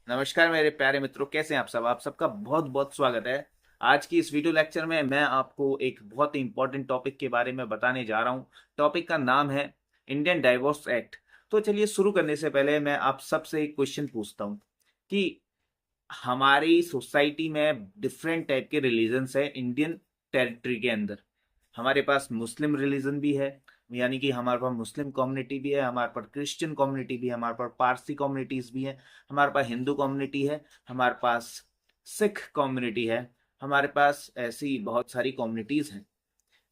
नमस्कार मेरे प्यारे मित्रों, कैसे हैं आप सब। आप सबका बहुत बहुत स्वागत है। आज की इस वीडियो लेक्चर में मैं आपको एक बहुत ही इंपॉर्टेंट टॉपिक के बारे में बताने जा रहा हूं। टॉपिक का नाम है इंडियन डाइवोर्स एक्ट। तो चलिए शुरू करने से पहले मैं आप सबसे एक क्वेश्चन पूछता हूं कि हमारी सोसाइटी में डिफरेंट टाइप के रिलीजन्स है इंडियन टेरिटरी के अंदर। हमारे पास मुस्लिम रिलीजन भी है, यानी कि हमारे पास मुस्लिम कम्युनिटी भी है, हमारे पास क्रिश्चियन कम्युनिटी भी है, हमारे पास पारसी कम्युनिटीज भी है, हमारे पास हिंदू कम्युनिटी है, हमारे पास सिख कम्युनिटी है, हमारे पास ऐसी बहुत सारी कम्युनिटीज हैं।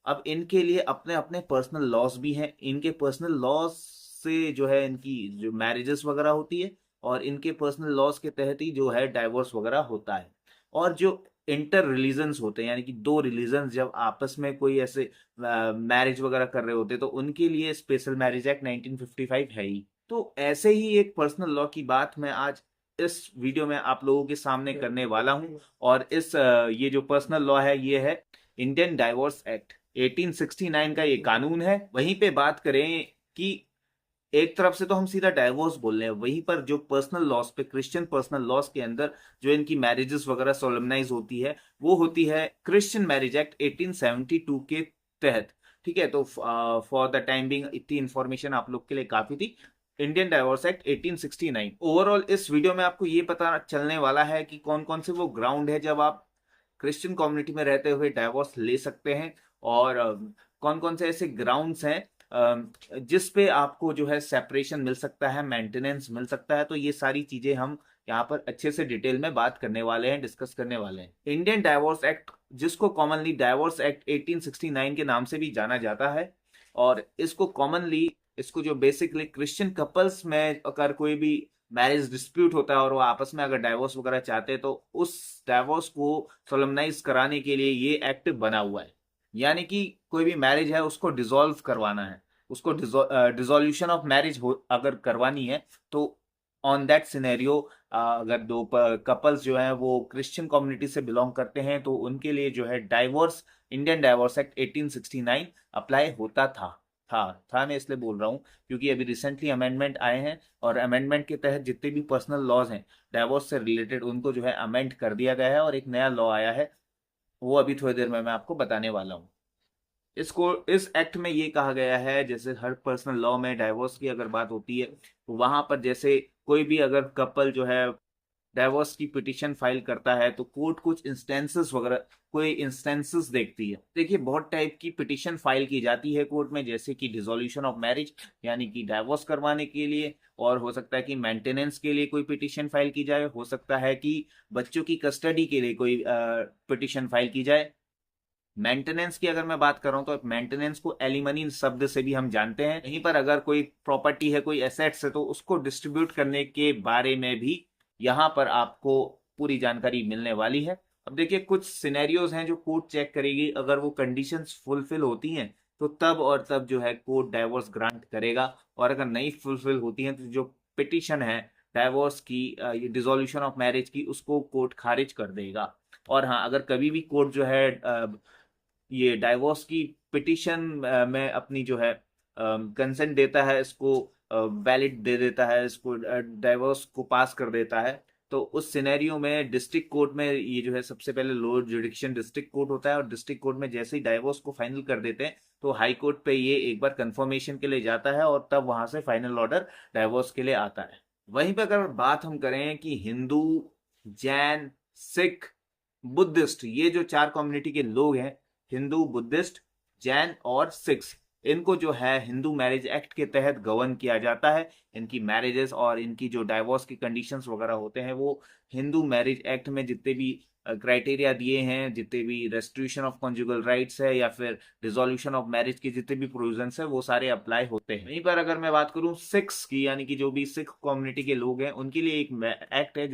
अब इनके लिए अपने अपने पर्सनल लॉज भी हैं। इनके पर्सनल लॉज से जो है इनकी जो मैरिजेस वगैरह होती है, और इनके पर्सनल लॉज के तहत ही जो है डाइवोर्स वगैरह होता है। और जो इंटर रिलीजन्स होते हैं, यानी कि दो रिलीजन्स जब आपस में कोई ऐसे मैरिज वगैरह कर रहे होते हैं, तो उनके लिए स्पेशल मैरिज एक्ट 1955 है ही। तो ऐसे ही एक पर्सनल लॉ की बात मैं आज इस वीडियो में आप लोगों के सामने करने वाला हूं। और ये जो पर्सनल लॉ है ये है इंडियन डाइवोर्स एक्ट 1869 का। ये कानून है। वहीं पे बात करें कि एक तरफ से तो हम सीधा डाइवोर्स बोल रहे हैं, वहीं पर जो पर्सनल लॉस पे, क्रिश्चियन पर्सनल लॉस के अंदर जो इनकी मैरिजेस वगैरह सोलमनाइज होती है, वो होती है क्रिश्चियन मैरिज एक्ट 1872 के तहत। ठीक है, तो फॉर द टाइम बिंग इतनी इंफॉर्मेशन आप लोग के लिए काफी थी। Indian divorce act 1869। ओवरऑल इस वीडियो में आपको ये पता चलने वाला है कि कौन कौन से वो ग्राउंड है जब आप क्रिश्चियन कम्युनिटी में रहते हुए डाइवोर्स ले सकते हैं, और कौन कौन से ऐसे ग्राउंड्स हैं जिस पे आपको जो है सेपरेशन मिल सकता है, मेंटेनेंस मिल सकता है। तो ये सारी चीजें हम यहाँ पर अच्छे से डिटेल में बात करने वाले हैं, डिस्कस करने वाले हैं। इंडियन डाइवोर्स एक्ट, जिसको कॉमनली डाइवोर्स एक्ट 1869 के नाम से भी जाना जाता है, और इसको कॉमनली, इसको जो बेसिकली क्रिश्चियन कपल्स में अगर कोई भी मैरिज डिस्प्यूट होता है और वो आपस में अगर डाइवोर्स वगैरह चाहते हैं, तो उस डाइवोर्स को सोलमनाइज कराने के लिए ये एक्ट बना हुआ है। यानी कि कोई भी मैरिज है उसको डिसॉल्व करवाना है, उसको डिसोल्यूशन ऑफ मैरिज अगर करवानी है, तो ऑन दैट सिनेरियो अगर दो कपल्स जो है वो क्रिश्चियन कम्युनिटी से बिलोंग करते हैं, तो उनके लिए जो है divorce, Indian divorce act 1869 apply होता था मैं इसलिए बोल रहा हूँ क्योंकि अभी रिसेंटली अमेंडमेंट आए हैं, और अमेंडमेंट के तहत जितने भी पर्सनल लॉज हैं डाइवोर्स से रिलेटेड, उनको जो है अमेंड कर दिया गया है, और एक नया लॉ आया है। वो अभी थोड़ी देर में मैं आपको बताने वाला हूँ। इसको इस एक्ट में ये कहा गया है, जैसे हर पर्सनल लॉ में डाइवोर्स की अगर बात होती है, तो वहां पर जैसे कोई भी अगर कपल जो है डाइवोर्स की पिटीशन फाइल करता है, तो कोर्ट कुछ इंस्टेंसेस वगैरह, कोई इंस्टेंसेस देखती है। देखिए, बहुत टाइप की पिटीशन फाइल की जाती है कोर्ट में, जैसे कि डिसोल्यूशन ऑफ मैरिज, यानी कि डाइवोर्स करवाने के लिए, और हो सकता है कि मेंटेनेंस के लिए कोई पिटीशन फाइल की जाए, हो सकता है कि बच्चों की कस्टडी के लिए कोई पिटीशन फाइल की जाए। मेंटेनेंस की अगर मैं बात कर रहा हूं, तो मेंटेनेंस को एलिमनी शब्द से भी हम जानते हैं। यहीं पर अगर कोई प्रॉपर्टी है, कोई एसेट्स है, तो उसको डिस्ट्रीब्यूट करने के बारे में भी यहाँ पर आपको पूरी जानकारी मिलने वाली है। अब देखिए, कुछ सिनेरियोज हैं जो कोर्ट चेक करेगी, अगर वो कंडीशंस फुलफिल होती हैं तो तब और तब जो है कोर्ट डाइवोर्स ग्रांट करेगा, और अगर नहीं फुलफिल होती हैं तो जो पिटिशन है डाइवोर्स की, डिसोल्यूशन ऑफ मैरिज की, उसको कोर्ट खारिज कर देगा। और हाँ, अगर कभी भी कोर्ट जो है ये डाइवोर्स की पिटिशन में अपनी जो है कंसेंट देता है, इसको वैलिड दे देता है, इसको डाइवोर्स को पास कर देता है, तो उस सिनेरियो में डिस्ट्रिक्ट कोर्ट में ये जो है सबसे पहले लोअर जुडिक्शन डिस्ट्रिक्ट कोर्ट होता है, और डिस्ट्रिक्ट कोर्ट में जैसे ही डाइवोर्स को फाइनल कर देते हैं, तो हाई कोर्ट पे ये एक बार कंफर्मेशन के लिए जाता है, और तब वहां से फाइनल ऑर्डर डाइवोर्स के लिए आता है। वहीं पे अगर बात हम करें कि हिंदू, जैन, सिख, बुद्धिस्ट, ये जो चार कम्युनिटी के लोग हैं, हिंदू, बुद्धिस्ट, जैन और सिख्स, इनको जो है हिंदू मैरिज एक्ट के तहत गवर्न किया जाता है। इनकी मैरिजेस और इनकी जो डाइवोर्स की कंडीशंस वगैरह होते हैं, वो हिंदू मैरिज एक्ट में जितने भी क्राइटेरिया दिए हैं, जितने भी रेस्ट्रिक्शन ऑफ कॉन्जुगल राइट्स है, या फिर डिसोल्यूशन ऑफ मैरिज की जितने भी प्रोविजंस है, वो सारे अप्लाई होते हैं। वहीं पर अगर मैं बात करूं सिख्स की, यानी कि जो भी सिख कम्युनिटी के लोग हैं, उनके लिए एक एक्ट है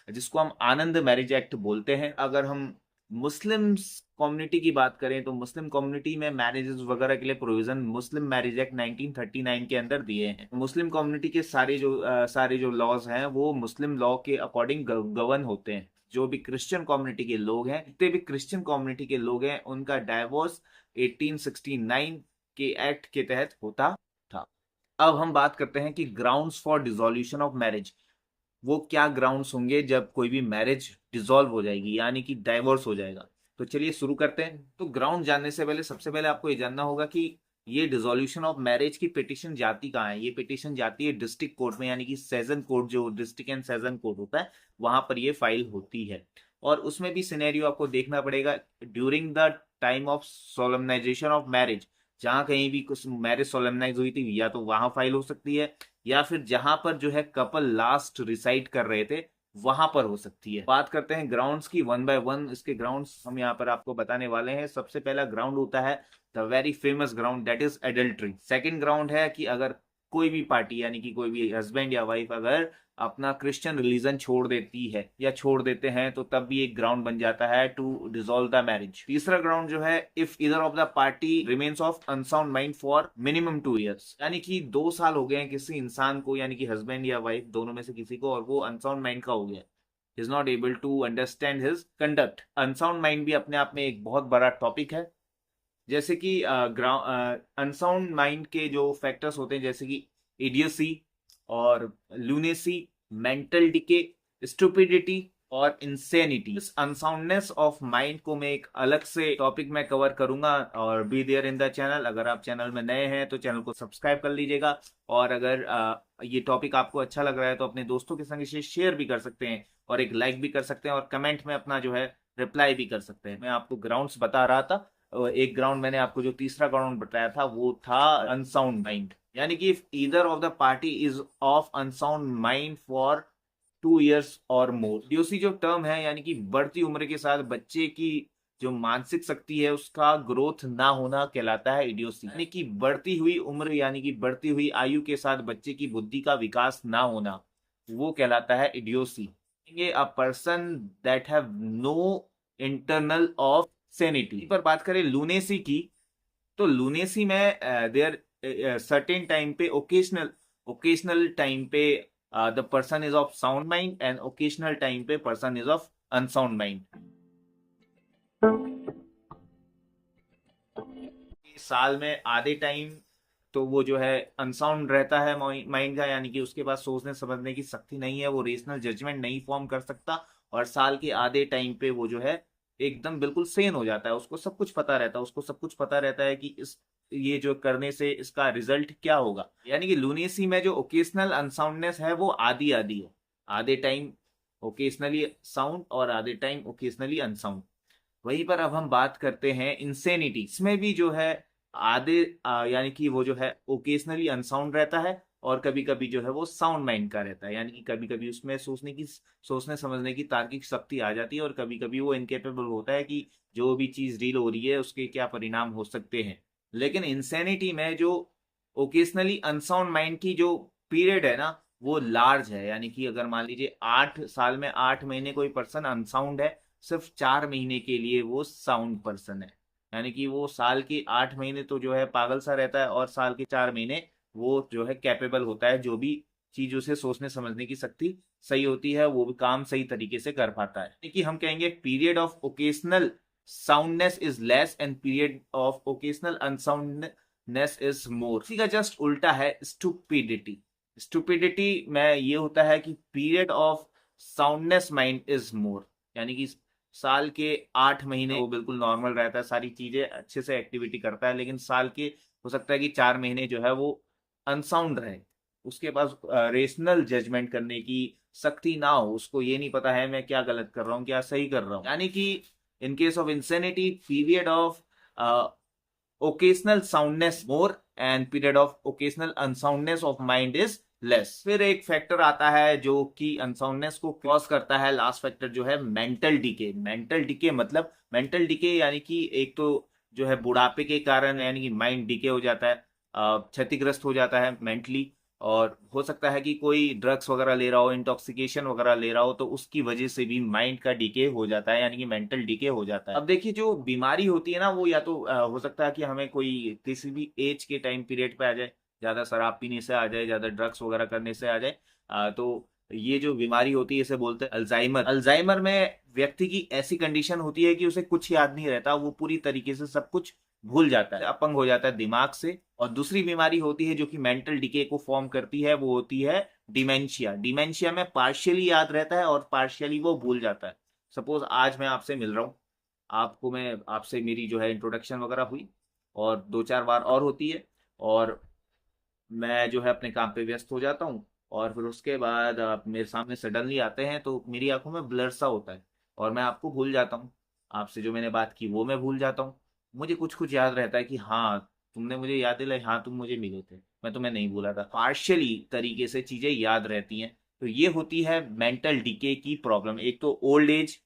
जिसको हम आनंद मैरिज एक्ट बोलते हैं। अगर हम मुस्लिम कम्युनिटी की बात करें, तो मुस्लिम कम्युनिटी में मैरिजेस वगैरह के लिए प्रोविजन मुस्लिम मैरिज एक्ट 1939 के अंदर दिए हैं। मुस्लिम कम्युनिटी के सारे जो लॉज हैं, वो मुस्लिम लॉ के अकॉर्डिंग गवर्न होते हैं। जो भी क्रिश्चियन कम्युनिटी के लोग हैं, जितने भी क्रिश्चियन कम्युनिटी के लोग हैं, उनका डाइवोर्स 1869 के एक्ट के तहत होता था। अब हम बात करते हैं कि grounds for dissolution of marriage. वो क्या ग्राउंड्स होंगे जब कोई भी मैरिज डिसॉल्व हो जाएगी, यानी कि डाइवोर्स हो जाएगा। तो चलिए शुरू करते हैं। तो ग्राउंड जानने से पहले सबसे पहले आपको ये जानना होगा कि ये डिसोल्यूशन ऑफ मैरिज की पिटीशन जाती कहाँ है। ये पिटीशन जाती है डिस्ट्रिक्ट कोर्ट में, यानी कि सेशन कोर्ट, जो डिस्ट्रिक्ट एंड सेशन कोर्ट होता है वहां पर ये फाइल होती है। और उसमें भी सिनेरियो आपको देखना पड़ेगा during the time of solemnisation of marriage. जहां कहीं भी कुछ मैरिज सोलमनाइज हुई थी, या तो वहां फाइल हो सकती है, या फिर जहां पर जो है कपल लास्ट रिसाइड कर रहे थे वहां पर हो सकती है। बात करते हैं ग्राउंड्स की वन बाय वन। इसके ग्राउंड्स हम यहाँ पर आपको बताने वाले हैं। सबसे पहला ग्राउंड होता है the very famous ground, that is adultery. Second ground है कि अगर कोई भी पार्टी, यानी कि कोई भी हस्बैंड या वाइफ अगर अपना क्रिश्चियन रिलीजन छोड़ देती है या छोड़ देते हैं, तो तब भी एक ग्राउंड बन जाता है टू डिसॉल्व द मैरिज। तीसरा ग्राउंड जो है, if either of the party remains of unsound mind for minimum 2 years, यानी कि 2 साल हो गए हैं किसी इंसान को, यानी कि हस्बैंड या वाइफ दोनों में से किसी को, और वो अनसाउंड माइंड का हो गया, is not able to understand his conduct. Unsound mind भी अपने आप में एक बहुत बड़ा टॉपिक है। जैसे कि अनसाउंड माइंड के जो फैक्टर्स होते हैं, जैसे कि इडियोसी और लूनेसी, मेंटल डिके, स्टूपिडिटी और इंसेनिटी। इस अनसाउंडनेस ऑफ माइंड को मैं एक अलग से टॉपिक में कवर करूंगा, और be there in the channel. अगर आप चैनल में नए हैं तो चैनल को सब्सक्राइब कर लीजिएगा, और अगर ये टॉपिक आपको अच्छा लग रहा है तो अपने दोस्तों के संग इसे शेयर भी कर सकते हैं, और एक लाइक भी कर सकते हैं, और कमेंट में अपना जो है रिप्लाई भी कर सकते हैं। मैं आपको ग्राउंड्स बता रहा था। एक ग्राउंड मैंने आपको जो तीसरा ग्राउंड बताया था वो था अनसाउंड माइंड, यानी कि if either of the party is of unsound mind for 2 years और मोर। इडियोसी जो टर्म है, यानी कि बढ़ती उम्र के साथ बच्चे की जो मानसिक शक्ति है उसका ग्रोथ ना होना कहलाता है इडियोसी। यानी कि बढ़ती हुई उम्र, यानी कि बढ़ती हुई आयु के साथ बच्चे की बुद्धि का विकास ना होना, वो कहलाता है इडियोसी। ये a person that have no internal of sanity. पर बात करें लूनेसी की, तो लूनेसी में देयर सर्टेन टाइम पे ओकेशनल ओकेशनल टाइम पे the person is of sound mind, and occasional time पे person is of unsound mind. साल में आधे टाइम तो वो जो है अनसाउंड रहता है माइंड का, यानी कि उसके पास सोचने समझने की शक्ति नहीं है, वो रेशनल जजमेंट नहीं फॉर्म कर सकता। और साल के आधे टाइम पे वो जो है एकदम बिल्कुल सेन हो जाता है, उसको सब कुछ पता रहता है, उसको सब कुछ पता रहता है कि इस ये जो करने से इसका रिजल्ट क्या होगा। यानी कि लूनेसी में जो ओकेशनल अनसाउंडनेस है वो आधी आधी है, आधे टाइम ओकेशनली साउंड और आधे टाइम ओकेशनली अनसाउंड। वहीं पर अब हम बात करते हैं इंसेनिटी। इसमें भी जो है आधे यानी कि वो जो है ओकेशनली अनसाउंड रहता है, और कभी कभी जो है वो साउंड माइंड का रहता है, यानी कि कभी कभी उसमें सोचने समझने की तार्किक शक्ति आ जाती है, और कभी कभी वो इनकेपेबल होता है कि जो भी चीज डील हो रही है उसके क्या परिणाम हो सकते हैं। लेकिन इंसेनिटी में जो ओकेशनली अनसाउंड माइंड की जो पीरियड है ना वो लार्ज है, यानी कि अगर मान लीजिए 8 साल में 8 महीने कोई पर्सन अनसाउंड है, सिर्फ 4 महीने के लिए वो साउंड पर्सन है। यानी कि वो साल के 8 महीने तो जो है पागल सा रहता है, और साल के 4 महीने वो जो है कैपेबल होता है, जो भी चीज उसे सोचने समझने की शक्ति सही होती है वो भी काम सही तरीके से कर पाता है। कि हम कहेंगे period of occasional soundness is less and period of occasional unsoundness is more. इसी का जस्ट उल्टा है स्टूपिडिटी। स्टूपिडिटी में ये होता है कि period of soundness mind is more, यानी कि साल के 8 महीने वो बिल्कुल नॉर्मल रहता है, सारी चीजें अच्छे से एक्टिविटी करता है, लेकिन साल के हो सकता है कि 4 महीने जो है वो अनसाउंड रहे, उसके पास रेशनल जजमेंट करने की शक्ति ना हो, उसको ये नहीं पता है मैं क्या गलत कर रहा हूँ क्या सही कर रहा हूँ। यानी कि इन case of insanity period of occasional soundness more and period of occasional unsoundness of mind is less. फिर एक फैक्टर आता है जो कि अनसाउंडनेस को कॉज करता है, लास्ट फैक्टर जो है मेंटल डिके। मेंटल डिके मतलब मेंटल डिके यानी कि एक तो जो है बुढ़ापे के कारण, यानी कि माइंड डिके हो जाता है, क्षतिग्रस्त हो जाता है मेंटली, और हो सकता है कि कोई ड्रग्स वगैरह ले रहा हो, इंटॉक्सिकेशन वगैरह ले रहा हो, तो उसकी वजह से भी माइंड का डीके हो जाता है, यानी कि मेंटल डीके हो जाता है। अब देखिए जो बीमारी होती है ना वो या तो हो सकता है कि हमें कोई किसी भी एज के टाइम पीरियड पे आ जाए, ज्यादा शराब पीने से आ जाए, ज्यादा ड्रग्स वगैरह करने से आ जाए, तो ये जो बीमारी होती है इसे बोलते हैं अल्जाइमर। अल्जाइमर में व्यक्ति की ऐसी कंडीशन होती है कि उसे कुछ याद नहीं रहता, वो पूरी तरीके से सब कुछ भूल जाता है, अपंग हो जाता है दिमाग से। और दूसरी बीमारी होती है जो कि मेंटल डिके को फॉर्म करती है, वो होती है डिमेंशिया। डिमेंशिया में पार्शियली याद रहता है और पार्शियली वो भूल जाता है। सपोज आज मैं आपसे मिल रहा हूँ, आपको मैं आपसे मेरी जो है इंट्रोडक्शन वगैरह हुई और दो चार बार और होती है, और मैं जो है अपने काम पे व्यस्त हो जाता हूँ, और फिर उसके बाद आप मेरे सामने सडनली आते हैं तो मेरी आंखों में ब्लर सा होता है और मैं आपको भूल जाता हूँ। आपसे जो मैंने बात की वो मैं भूल जाता हूँ। मुझे कुछ कुछ याद रहता है कि हाँ तुमने मुझे याद दिलाई, हाँ तुम मुझे मिले थे, मैं तुम्हें नहीं भूला था। पार्शियली तरीके से चीजें याद रहती हैं। तो ये होती है मेंटल डिके की प्रॉब्लम। एक तो ओल्ड एज,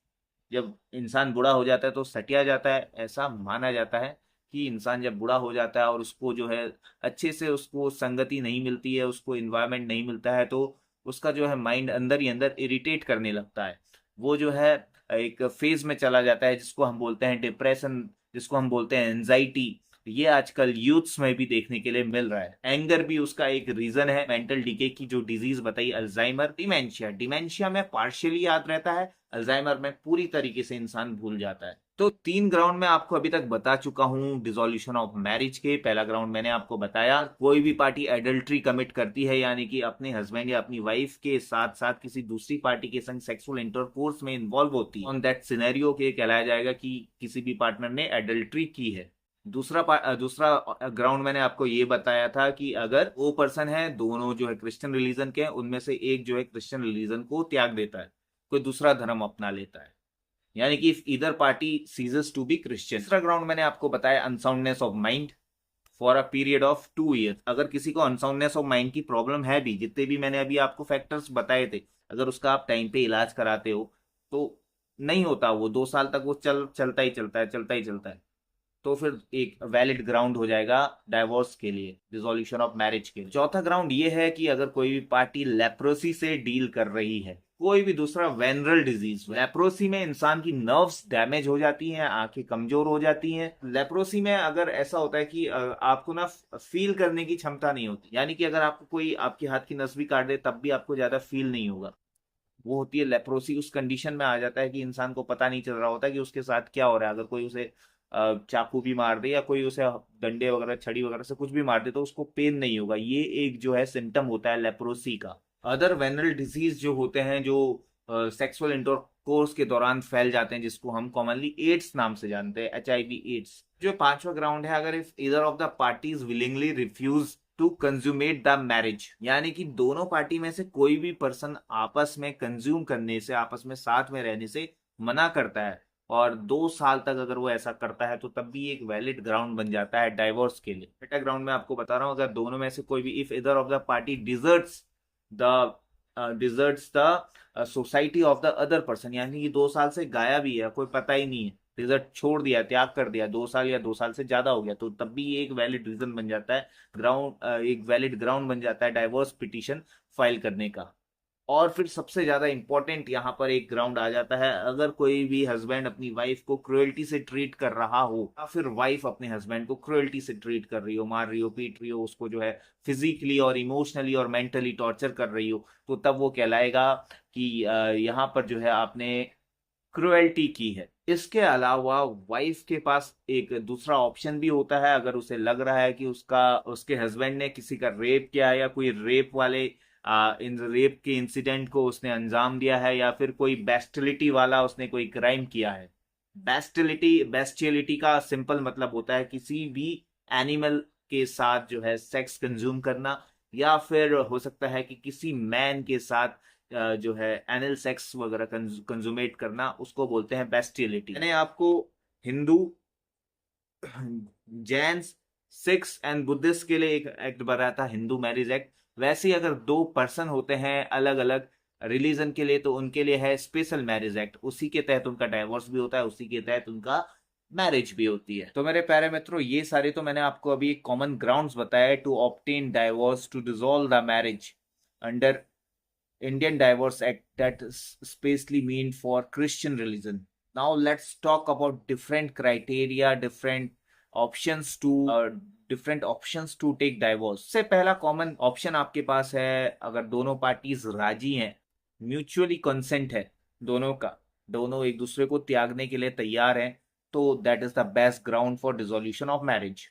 जब इंसान बूढ़ा हो जाता है तो सटिया जाता है। ऐसा माना जाता है कि इंसान जब बूढ़ा हो जाता है और उसको जो है अच्छे से उसको संगति नहीं मिलती है, उसको इन्वायरमेंट नहीं मिलता है, तो उसका जो है माइंड अंदर ही अंदर इरिटेट करने लगता है। वो जो है एक फेज में चला जाता है जिसको हम बोलते हैं डिप्रेशन, जिसको हम बोलते हैं एंजाइटी। ये आजकल यूथ्स में भी देखने के लिए मिल रहा है। एंगर भी उसका एक रीजन है। मेंटल डीके की जो डिजीज बताई अल्जाइमर, डिमेंशिया, डिमेंशिया में पार्शियली याद रहता है, अल्जाइमर में पूरी तरीके से इंसान भूल जाता है। तो 3 ग्राउंड में आपको अभी तक बता चुका हूं डिसोल्यूशन ऑफ मैरिज के। पहला ग्राउंड मैंने आपको बताया, कोई भी पार्टी एडल्ट्री कमिट करती है, यानी कि अपने हस्बैंड या अपनी वाइफ के साथ साथ किसी दूसरी पार्टी के संग सेक्सुअल इंटरकोर्स में इन्वॉल्व होती है, ऑन दैट सिनेरियो के कहलाया जाएगा कि किसी भी पार्टनर ने एडल्ट्री की है। दूसरा ग्राउंड मैंने आपको ये बताया था कि अगर वो पर्सन है, दोनों जो है क्रिश्चियन रिलीजन के हैं, उनमें से एक जो है क्रिश्चियन रिलीजन को त्याग देता है, कोई दूसरा धर्म अपना लेता है, यानी कि if either party ceases to be Christian. तीसरा ग्राउंड मैंने आपको बताया unsoundness of mind for a period of 2 years. अगर किसी को अनसाउंडनेस ऑफ माइंड की प्रॉब्लम है भी, जितने भी मैंने अभी आपको फैक्टर्स बताए थे, अगर उसका आप टाइम पे इलाज कराते हो तो नहीं होता, वो 2 साल तक वो चलता ही चलता है, चलता ही चलता है, तो फिर एक वैलिड ग्राउंड हो जाएगा डाइवोर्स के लिए, डिसोल्यूशन ऑफ मैरिज के लिए। चौथा ग्राउंड ये है कि अगर कोई भी पार्टी लेप्रोसी से डील कर रही है, कोई भी दूसरा वेनरल डिजीज। लेप्रोसी में इंसान की नर्व्स डैमेज हो जाती हैं, आंखें कमजोर हो जाती हैं। लेप्रोसी में अगर ऐसा होता है कि आपको ना फील करने की क्षमता नहीं होती, यानी कि अगर आपको कोई आपके हाथ की नस भी काट दे तब भी आपको ज्यादा फील नहीं होगा। वो होती है लेप्रोसी। उस कंडीशन में आ जाता है कि इंसान को पता नहीं चल रहा होता कि उसके साथ क्या हो रहा है। अगर कोई उसे चाकू भी मार दे या कोई उसे डंडे वगैरह छड़ी वगैरह से कुछ भी मार दे तो उसको पेन नहीं होगा। ये एक जो है सिम्टम होता है लेप्रोसी का। अदर वेनरल डिजीज जो होते हैं, जो सेक्सुअल इंटरकोर्स के दौरान फैल जाते हैं, जिसको हम कॉमनली एड्स नाम से जानते हैं, HIV एड्स। जो पांचवा ग्राउंड है, अगर if either of the parties willingly refuse to consummate the marriage, यानी कि दोनों पार्टी में से कोई भी पर्सन आपस में कंज्यूम करने से, आपस में साथ में रहने से मना करता है और 2 साल तक अगर वो ऐसा करता है तो तब भी एक वैलिड ग्राउंड बन जाता है डाइवोर्स के लिए। छठा ग्राउंड में आपको बता रहा हूं, अगर दोनों में से कोई भी, if either of the party deserts the society of the other person, यानी कि 2 साल से गायब ही है, कोई पता ही नहीं है, रिजल्ट छोड़ दिया, त्याग कर दिया, 2 साल या 2 साल से ज्यादा हो गया, तो तब भी ये एक वैलिड रीजन बन जाता है, एक वैलिड ग्राउंड बन जाता है डाइवोर्स पिटीशन फाइल करने का। और फिर सबसे ज्यादा इंपॉर्टेंट यहाँ पर एक ग्राउंड आ जाता है, अगर कोई भी हस्बैंड अपनी वाइफ को क्रुएल्टी से ट्रीट कर रहा हो, या फिर वाइफ अपने हस्बैंड को क्रुएल्टी से ट्रीट कर रही हो, मार रही हो, पीट रही हो, उसको जो है फिजिकली और इमोशनली और मेंटली टॉर्चर कर रही हो, तो तब वो कहलाएगा कि यहाँ पर जो है आपने क्रुएल्टी की है। इसके अलावा वाइफ के पास एक दूसरा ऑप्शन भी होता है, अगर उसे लग रहा है कि उसके हस्बैंड ने किसी का रेप किया है, या कोई रेप वाले इन रेप के इंसिडेंट को उसने अंजाम दिया है, या फिर कोई बेस्टिलिटी वाला उसने कोई क्राइम किया है। बेस्टिलिटी का सिंपल मतलब होता है किसी भी एनिमल के साथ जो है सेक्स कंज्यूम करना, या फिर हो सकता है कि किसी मैन के साथ जो है एनल सेक्स वगैरह कंज्यूमेट करना, उसको बोलते हैं बेस्टिलिटी। मैंने आपको Hindu, Jain, Sikhs and Buddhist के लिए एक एक्ट बताया था, हिंदू मैरिज एक्ट। वैसे ही अगर दो पर्सन होते हैं अलग अलग रिलीजन के लिए तो उनके लिए है स्पेशल मैरिज एक्ट। उसी के तहत उनका डाइवोर्स भी होता है, उसी के तहत उनका मैरिज भी होती है। तो मेरे प्यारे मित्रों, ये सारे तो मैंने आपको अभी कॉमन ग्राउंड्स बताए to obtain divorce, to dissolve the marriage under Indian Divorce Act, that is specially meant for Christian religion. Now let's talk about different criteria, different options to take divorce. से पहला common option आपके पास है, अगर दोनों parties राजी हैं, mutually consent है दोनों का, दोनों एक दूसरे को त्यागने के लिए तैयार हैं, तो that is the best ground for dissolution of marriage.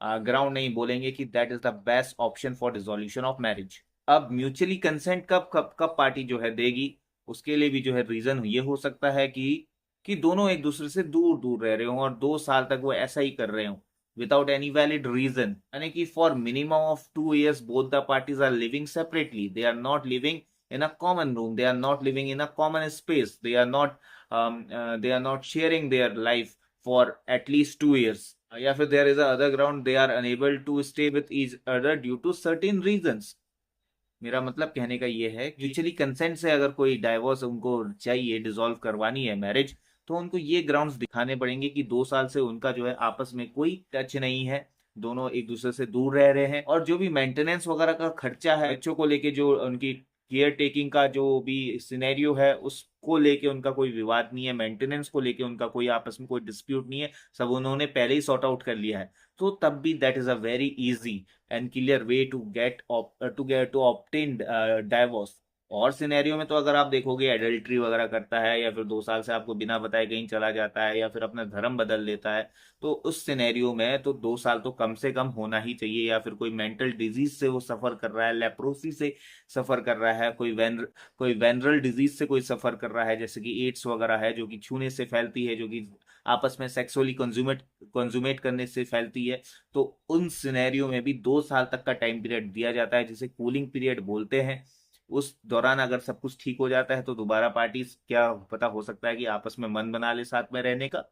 Ground नहीं बोलेंगे कि that is the best option for dissolution of marriage. अब म्यूचुअली कंसेंट कब कब कब पार्टी जो है देगी, उसके लिए भी जो है रीजन ये हो सकता है कि दोनों एक दूसरे से दूर दूर रह रहे हो और 2 साल तक वो ऐसा ही कर रहे हो विदाउट एनी वैलिड रीजन, यानी कि for minimum of 2 years both the parties are living separately, they are not living in a common room, they are not living in a common space, they are not sharing their life for at least 2 years, या फिर there is a other ground they are unable to stay with each other due to certain reasons। मेरा मतलब कहने का ये है कि mutually consent से अगर कोई डाइवोर्स उनको चाहिए, डिसॉल्व करवानी है मैरिज, तो उनको ये ग्राउंड्स दिखाने पड़ेंगे कि 2 साल से उनका जो है आपस में कोई टच नहीं है, दोनों एक दूसरे से दूर रह रहे हैं, और जो भी मेंटेनेंस वगैरह का खर्चा है, बच्चों को लेके जो उनकी केयर टेकिंग का जो भी सिनेरियो है उसको लेके उनका कोई विवाद नहीं है, मेंटेनेंस को लेके उनका कोई आपस में कोई डिस्प्यूट नहीं है, सब उन्होंने पहले ही सॉर्ट आउट कर लिया है। तो तब भी that is a very easy and clear way to obtain divorce. और सिनेरियो में तो अगर आप देखोगे एडल्ट्री वगैरह करता है या फिर 2 साल से आपको बिना बताए कहीं चला जाता है या फिर अपना धर्म बदल लेता है, तो उस सिनेरियो में तो 2 साल तो कम से कम होना ही चाहिए। या फिर कोई मेंटल डिजीज से वो सफर कर रहा है, लेप्रोसी से सफर कर रहा है, कोई वेनरल डिजीज से कोई सफर कर रहा है, जैसे कि एड्स वगैरह है जो कि छूने से फैलती है, जो कि आपस में सेक्सुअली कंज्यूमेट करने से फैलती है, तो उन सिनेरियो में भी 2 साल तक का टाइम पीरियड दिया जाता है जिसे कूलिंग पीरियड बोलते हैं। उस दौरान अगर सब कुछ ठीक हो जाता है तो दोबारा पार्टी, क्या पता, हो सकता है कि आपस में मन बना ले साथ में रहने का।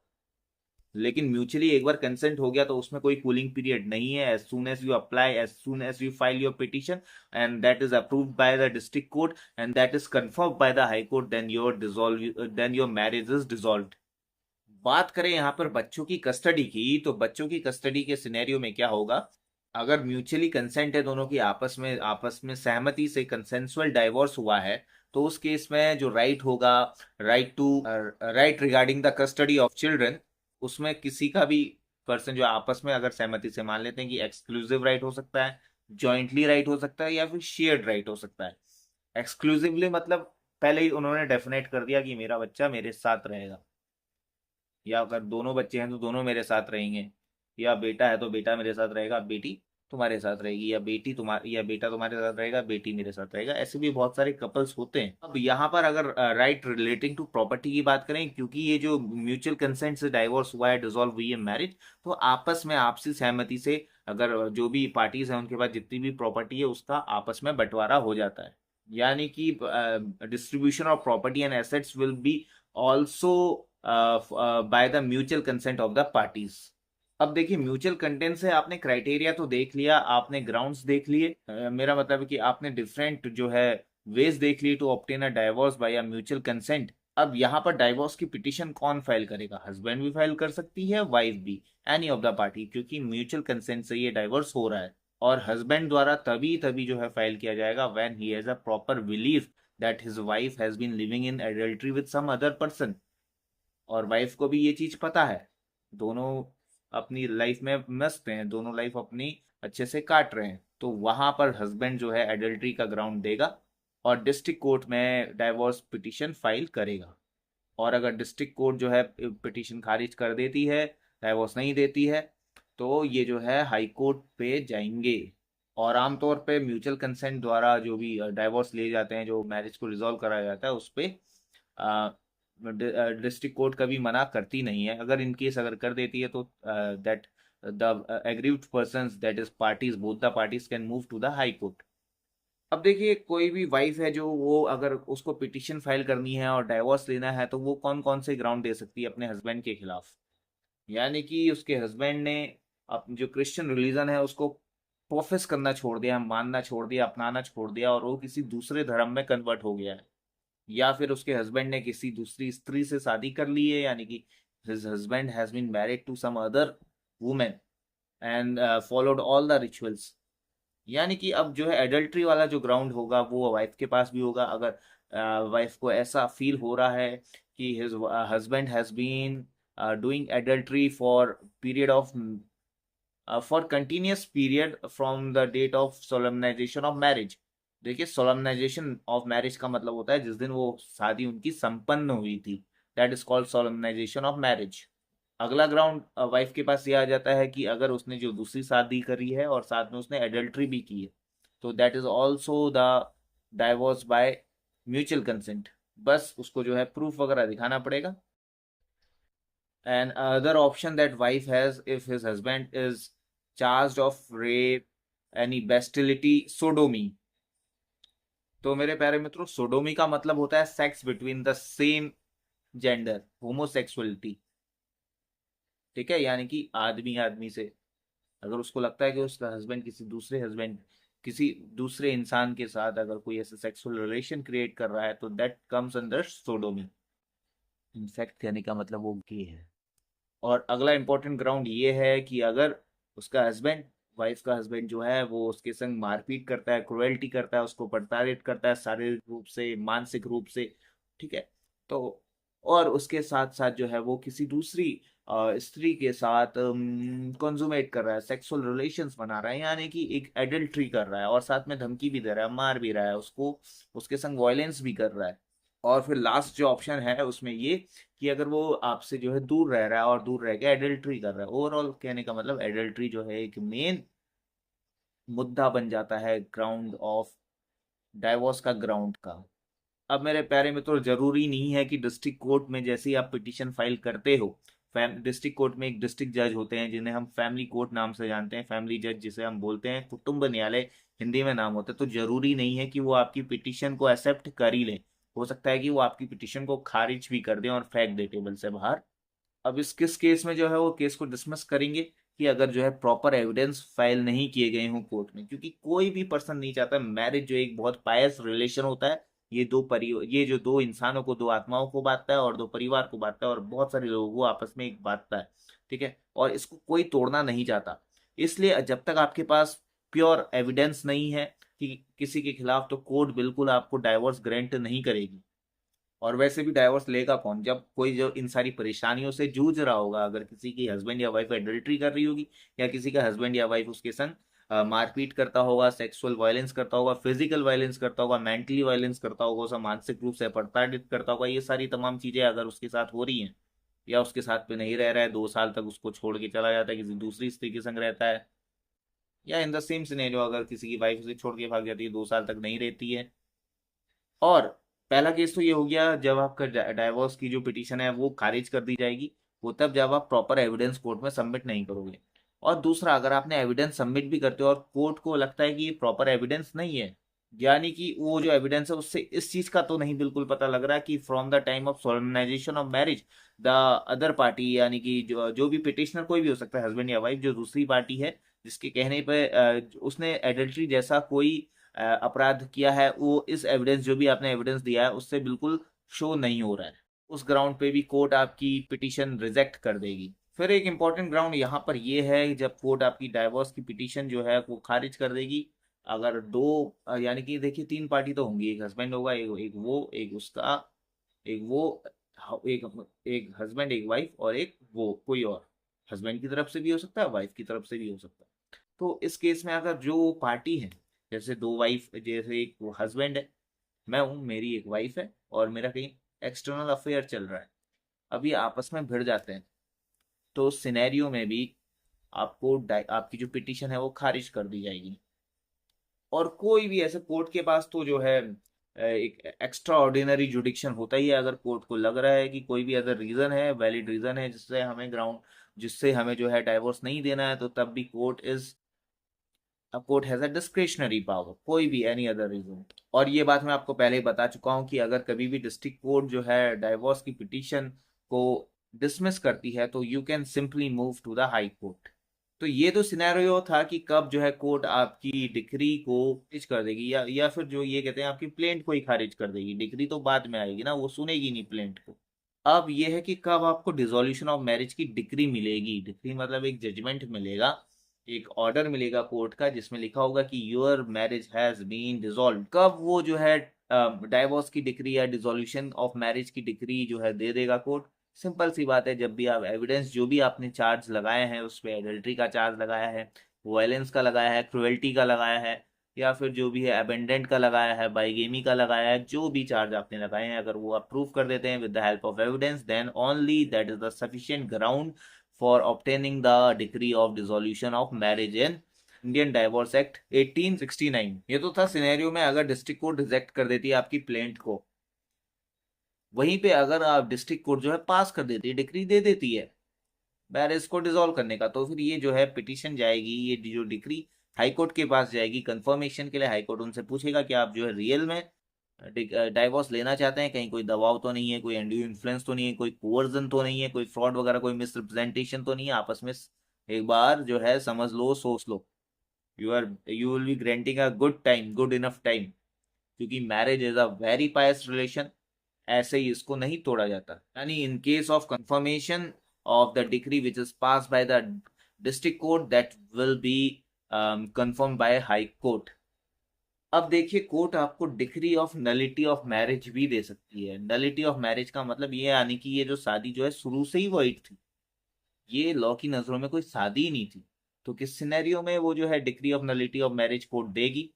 लेकिन म्यूचुअली एक बार कंसेंट हो गया तो उसमें कोई कूलिंग पीरियड नहीं है। As soon as you apply, as soon as you file your petition and that is approved by the district court and that is confirm by the high court, then your marriage is dissolved. बात करें यहाँ पर बच्चों की custody की, तो बच्चों की कस्टडी के सिनेरियो में क्या होगा, अगर म्यूचुअली कंसेंट है दोनों की, आपस में सहमति से कंसेंसुअल डाइवोर्स हुआ है, तो उस केस में जो राइट होगा, right regarding the custody of children, उसमें किसी का भी पर्सन जो आपस में अगर सहमति से मान लेते हैं कि एक्सक्लूसिव राइट हो सकता है, जॉइंटली राइट हो सकता है या फिर शेयर्ड राइट हो सकता है। एक्सक्लूसिवली मतलब पहले ही उन्होंने डेफिनेट कर दिया कि मेरा बच्चा मेरे साथ रहेगा, या अगर दोनों बच्चे हैं तो दोनों मेरे साथ रहेंगे, या बेटा है तो बेटा मेरे साथ रहेगा, बेटी तुम्हारे साथ रहेगी, या बेटा तुम्हारे साथ रहेगा, बेटी मेरे साथ रहेगा। ऐसे भी बहुत सारे कपल्स होते हैं। अब यहाँ पर अगर राइट रिलेटिंग टू प्रॉपर्टी की बात करें, क्योंकि ये जो म्यूचुअल कंसेंट से डाइवोर्स हुआ है, डिसॉल्व हुई है मैरिज, तो आपस में आपसी सहमति से अगर जो भी पार्टीज हैं उनके पास जितनी भी प्रॉपर्टी है उसका आपस में बंटवारा हो जाता है, यानी कि distribution of property and assets will be also by the mutual consent of the parties. अब देखिए, म्यूचुअल कंटेंट से आपने क्राइटेरिया तो देख लिया, आपने ग्राउंड्स देख लिए, मेरा मतलब है कि आपने डिफरेंट जो है वेज देख लिए to obtain a divorce by a mutual consent. अब यहाँ पर डाइवोर्स की पिटीशन कौन फाइल करेगा, हस्बैंड भी फाइल कर सकती है, वाइफ भी, एनी ऑफ द पार्टी, क्योंकि म्यूचुअल कंसेंट से ये डाइवोर्स हो रहा है। और हस्बैंड द्वारा तभी तभी जो है फाइल किया जाएगा when he has a proper belief that his wife has been living in adultery with some other person, और वाइफ को भी ये चीज पता है, दोनों अपनी लाइफ में मस्त हैं, दोनों लाइफ अपनी अच्छे से काट रहे हैं, तो वहां पर हस्बैंड जो है एडल्ट्री का ग्राउंड देगा और डिस्ट्रिक्ट कोर्ट में डाइवोर्स पिटीशन फाइल करेगा। और अगर डिस्ट्रिक्ट कोर्ट जो है पिटीशन खारिज कर देती है, डाइवोर्स नहीं देती है, तो ये जो है हाई कोर्ट पे जाएंगे। और आमतौर पे म्यूचुअल कंसेंट द्वारा जो भी डाइवोर्स लिए जाते हैं, जो मैरिज को रिजॉल्व कराया जाता है, उस पे डिस्ट्रिक्ट कोर्ट कभी मना करती नहीं है। अगर इन केस अगर कर देती है तो that the aggrieved persons, that is parties, both the parties can move to the high court. अब देखिए, कोई भी वाइफ है जो वो अगर उसको पिटीशन फाइल करनी है और डाइवोर्स लेना है, तो वो कौन कौन से ग्राउंड दे सकती है अपने हस्बैंड के खिलाफ, यानी कि उसके हस्बैंड ने जो क्रिश्चियन रिलीजन है उसको प्रोफेस करना छोड़ दिया, मानना छोड़ दिया, अपनाना छोड़ दिया, और वो किसी दूसरे धर्म में कन्वर्ट हो गया है, या फिर उसके हस्बैंड ने किसी दूसरी स्त्री से शादी कर ली है, यानी कि his husband has been married to some other women and followed all the rituals, यानी कि अब जो है एडल्ट्री वाला जो ग्राउंड होगा वो वाइफ के पास भी होगा। अगर वाइफ को ऐसा फील हो रहा है कि his husband has been doing adultery for period of for continuous period from the date of solemnisation of marriage. देखिए, सोलमनाइजेशन ऑफ मैरिज का मतलब होता है जिस दिन वो शादी उनकी संपन्न हुई थी, that is called solemnisation of marriage. अगला ग्राउंड वाइफ के पास ये आ जाता है कि अगर उसने जो दूसरी शादी करी है और साथ में उसने एडल्ट्री भी की है, तो that is also the divorce by mutual consent. बस उसको जो है प्रूफ वगैरह दिखाना पड़ेगा। And other option that wife has if his husband is charged of rape, any बेस्टिलिटी, sodomy. तो मेरे प्यारे मित्रों, सोडोमी का मतलब होता है sex between the same gender, homosexuality. ठीक है, यानी कि आदमी आदमी से अगर उसको लगता है कि उसका हस्बैंड किसी दूसरे इंसान के साथ अगर कोई ऐसा सेक्सुअल रिलेशन क्रिएट कर रहा है तो that comes under sodomy. In fact कहने का मतलब वो गे है। और अगला इंपॉर्टेंट ग्राउंड ये है कि अगर उसका हस्बैंड, वाइफ का हस्बैंड जो है वो उसके संग मारपीट करता है, क्रुएल्टी करता है, उसको प्रताड़ित करता है शारीरिक रूप से, मानसिक रूप से, ठीक है, तो और उसके साथ साथ जो है वो किसी दूसरी स्त्री के साथ कंजुमेट कर रहा है, सेक्सुअल रिलेशंस बना रहा है, यानी कि एक एडल्ट्री कर रहा है, और साथ में धमकी भी दे रहा है, मार भी रहा है उसको, उसके संग वायलेंस भी कर रहा है। और फिर लास्ट जो ऑप्शन है उसमें ये कि अगर वो आपसे जो है दूर रह रहा है और दूर रह के एडल्ट्री कर रहा है। ओवरऑल कहने का मतलब एडल्ट्री जो है एक मेन मुद्दा बन जाता है ग्राउंड ऑफ डाइवोर्स का, ग्राउंड का। अब मेरे प्यारे मित्रों, जरूरी नहीं है कि डिस्ट्रिक्ट कोर्ट में जैसे ही आप पिटीशन फाइल करते हो, डिस्ट्रिक्ट कोर्ट में एक डिस्ट्रिक्ट जज होते हैं जिन्हें हम फैमिली कोर्ट नाम से जानते हैं, फैमिली जज जिसे हम बोलते हैं, कुटुंब न्यायालय हिंदी में नाम होता है। तो जरूरी नहीं है कि वो आपकी पिटीशन को एक्सेप्ट कर ही ले, हो सकता है कि वो आपकी पिटीशन को खारिज भी कर दें और फेंक दे टेबल से बाहर। अब इस किस केस में जो है वो केस को डिसमिस करेंगे कि अगर जो है प्रॉपर एविडेंस फाइल नहीं किए गए हों कोर्ट में, क्योंकि कोई भी पर्सन नहीं चाहता, मैरिज जो एक बहुत पायस रिलेशन होता है, ये जो दो इंसानों को, दो आत्माओं को बांटता है और दो परिवार को बांटता है और बहुत सारे लोगों को आपस में एक बांटता है। ठीक है, और इसको कोई तोड़ना नहीं चाहता। इसलिए जब तक आपके पास प्योर एविडेंस नहीं है कि किसी के खिलाफ, तो कोर्ट बिल्कुल आपको डाइवोर्स ग्रांट नहीं करेगी। और वैसे भी डाइवोर्स लेगा कौन, जब कोई जो इन सारी परेशानियों से जूझ रहा होगा, अगर किसी की हस्बैंड या वाइफ एडल्ट्री कर रही होगी, या किसी का हस्बैंड या वाइफ उसके संग मारपीट करता होगा, सेक्सुअल वायलेंस करता होगा, फिजिकल वायलेंस करता होगा, मेंटली वायलेंस करता होगा, उसे मानसिक रूप से प्रताड़ित करता होगा, ये सारी तमाम चीजें अगर उसके साथ हो रही हैं, या उसके साथ पे नहीं रह रहा है, 2 साल तक उसको छोड़ के चला जाता है, किसी दूसरी स्त्री के संग रहता है, या इन द सेम सिनेरियो अगर किसी की वाइफ उसे छोड़ के भाग जाती है, 2 साल तक नहीं रहती है। और पहला केस तो ये हो गया जब आपका डाइवोर्स की जो पिटीशन है वो खारिज कर दी जाएगी, वो तब जब आप प्रॉपर एविडेंस कोर्ट में सबमिट नहीं करोगे। और दूसरा, अगर आपने एविडेंस सबमिट भी करते हो और कोर्ट को लगता है कि ये प्रॉपर एविडेंस नहीं है, यानी कि वो जो एविडेंस है उससे इस चीज का तो नहीं बिल्कुल पता लग रहा कि from the time of solemnisation of marriage the other party, यानी कि जो भी पिटिशनर कोई भी हो सकता है, हस्बैंड या वाइफ, जो दूसरी पार्टी है जिसके कहने पे उसने एडल्ट्री जैसा कोई अपराध किया है, वो इस एविडेंस, जो भी आपने एविडेंस दिया है उससे बिल्कुल शो नहीं हो रहा है। उस ग्राउंड पे भी कोर्ट आपकी पिटीशन रिजेक्ट कर देगी। फिर एक इंपॉर्टेंट ग्राउंड यहाँ पर ये है, जब कोर्ट आपकी डाइवोर्स की पिटीशन जो है वो खारिज कर देगी, अगर दो यानी कि देखिए 3 पार्टी तो होंगी, एक हस्बैंड होगा, एक वो, एक उसका, एक वो, एक एक हस्बैंड, एक वाइफ, और एक वो कोई और, हस्बैंड की तरफ से भी हो सकता है, वाइफ की तरफ से भी हो सकता है। तो इस केस में अगर जो पार्टी है, जैसे दो वाइफ, जैसे एक हस्बैंड है, मैं हूँ, मेरी एक वाइफ है, और मेरा कहीं एक्सटर्नल अफेयर चल रहा है, अभी आपस में भिड़ जाते हैं, तो उस सिनेरियो में भी आपकी जो पिटीशन है वो खारिज कर दी जाएगी। और कोई भी ऐसे कोर्ट के पास तो जो है एक एक्स्ट्रा ऑर्डिनरी जुडिक्शन होता ही है, अगर कोर्ट को लग रहा है कि कोई भी अदर रीजन है, वैलिड रीजन है जिससे हमें जो है डाइवोर्स नहीं देना है, तो तब भी court has a discretionary power, कोई भी एनी अदर रीजन। और ये बात मैं आपको पहले ही बता चुका हूँ कि अगर कभी भी डिस्ट्रिक्ट कोर्ट जो है डाइवोर्स की पिटीशन को डिसमिस करती है, तो you can simply move to the high court. तो ये तो सिनेरियो था कि कब जो है कोर्ट आपकी डिक्री को खारिज कर देगी, या फिर जो ये कहते हैं आपकी प्लेंट को ही खारिज कर देगी। डिक्री तो बाद में आएगी ना, वो सुनेगी नहीं प्लेंट को। अब ये है कि कब आपको डिसोल्यूशन ऑफ मैरिज की डिक्री मिलेगी। डिक्री मतलब एक जजमेंट मिलेगा, एक ऑर्डर मिलेगा कोर्ट का, जिसमें लिखा होगा कि your marriage has been dissolve. कब वो जो है डाइवोर्स की डिक्री या डिसोल्यूशन ऑफ मैरिज की डिक्री जो है दे देगा कोर्ट। सिंपल सी बात है, जब भी आप एविडेंस, जो भी आपने चार्ज लगाए हैं, उस पर एडल्ट्री का चार्ज लगाया है, वायलेंस का लगाया है, क्रुएल्टी का लगाया है, या फिर जो भी है अबेंडेंट का लगाया है, बाइगेमी का लगाया है, जो भी चार्ज आपने लगाए हैं, अगर वो आप प्रूव कर देते हैं with the help of evidence, then only that is the sufficient ground for obtaining the decree of dissolution of marriage in Indian divorce act 1869। ये तो था सिनेरियो में अगर डिस्ट्रिक्ट कोर्ट रिजेक्ट कर देती है आपकी प्लेंट को। वहीं पे अगर आप डिस्ट्रिक्ट कोर्ट जो है पास कर देती है, डिक्री दे देती है मैरिज को डिसॉल्व करने का, तो फिर ये जो है पिटीशन जाएगी, ये जो डिक्री हाई कोर्ट के पास जाएगी कंफर्मेशन के लिए। हाई कोर्ट उनसे पूछेगा कि आप जो है रियल में डाइवोर्स लेना चाहते हैं, कहीं कोई दबाव तो नहीं है, कोई एंड्यू इन्फ्लुएंस तो नहीं है, कोई कोवर्जन तो नहीं है, कोई फ्रॉड वगैरह, कोई मिसरिप्रेजेंटेशन तो नहीं है आपस में। एक बार जो है समझ लो, सोच लो। You will be granting a good time, good enough time, क्योंकि marriage is a very pious relation, ऐसे ही इसको नहीं तोड़ा जाता। यानी in case of confirmation of the decree which is pass by the district court, that will be confirm by high court. अब देखिए, कोर्ट आपको decree of nullity of marriage भी दे सकती है। नलिटी ऑफ मैरिज का मतलब ये, यानी कि ये जो शादी जो है शुरू से ही वॉइड थी, ये लॉ की नजरों में कोई शादी ही नहीं थी, तो किस सिनेरियो में वो जो है decree of nullity of marriage court देगी।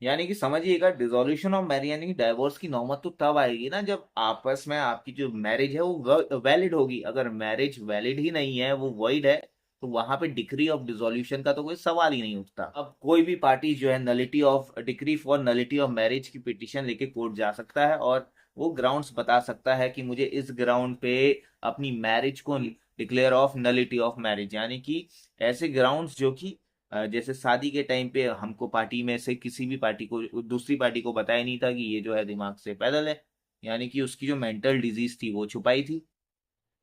यानी कि समझिएगा, डिसोल्यूशन ऑफ मैरिज यानी कि डाइवोर्स की नौबत तो तब आएगी ना जब आपस में आपकी जो मैरिज है वो वैलिड होगी। अगर मैरिज वैलिड ही नहीं है, वो वॉइड है, तो वहां पे डिक्री ऑफ डिसोल्यूशन का तो कोई सवाल ही नहीं उठता। अब कोई भी पार्टी जो है nullity of decree for nullity of marriage की पिटीशन लेके कोर्ट जा सकता है, और वो ग्राउंड्स बता सकता है कि मुझे इस ग्राउंड पे अपनी मैरिज को declare of nullity of marriage, यानी कि ऐसे ग्राउंड्स जो कि जैसे शादी के टाइम पे हमको पार्टी में से किसी भी पार्टी को, दूसरी पार्टी को बताया नहीं था कि ये जो है दिमाग से पैदल है, यानी कि उसकी जो मेंटल डिजीज थी वो छुपाई थी।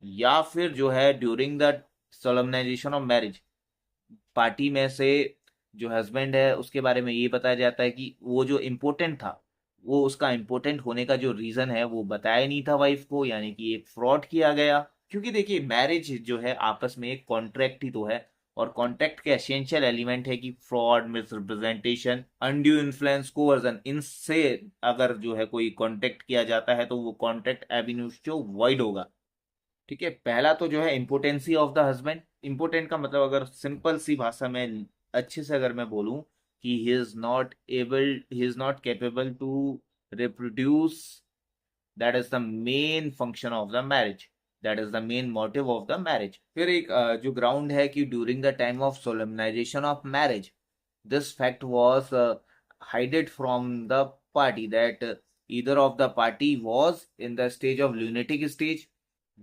या फिर जो है during the solemnisation of marriage, party में से जो हस्बैंड है उसके बारे में ये बताया जाता है कि वो जो इम्पोर्टेंट था, वो उसका इम्पोर्टेंट होने का जो रीजन है वो बताया नहीं था वाइफ को, यानी कि एक फ्रॉड किया गया। क्योंकि देखिए, मैरिज जो है आपस में एक कॉन्ट्रैक्ट ही तो है, और कॉन्ट्रैक्ट के एसेंशियल एलिमेंट है कि fraud, misrepresentation, undue influence, coercion, इनसे अगर जो है कोई कॉन्ट्रैक्ट किया जाता है तो वो कॉन्ट्रैक्ट एब इनिशियो वॉइड होगा। ठीक है, पहला तो जो है impotency of the husband. Important का मतलब अगर सिंपल सी भाषा में अच्छे से अगर मैं बोलूं कि he is not capable to reproduce, that is the main function of the marriage, that is the main motive of the marriage. फिर एक जो ग्राउंड है कि during the time of solemnisation of marriage, this fact was hidden from the party, that either of the party was in the stage of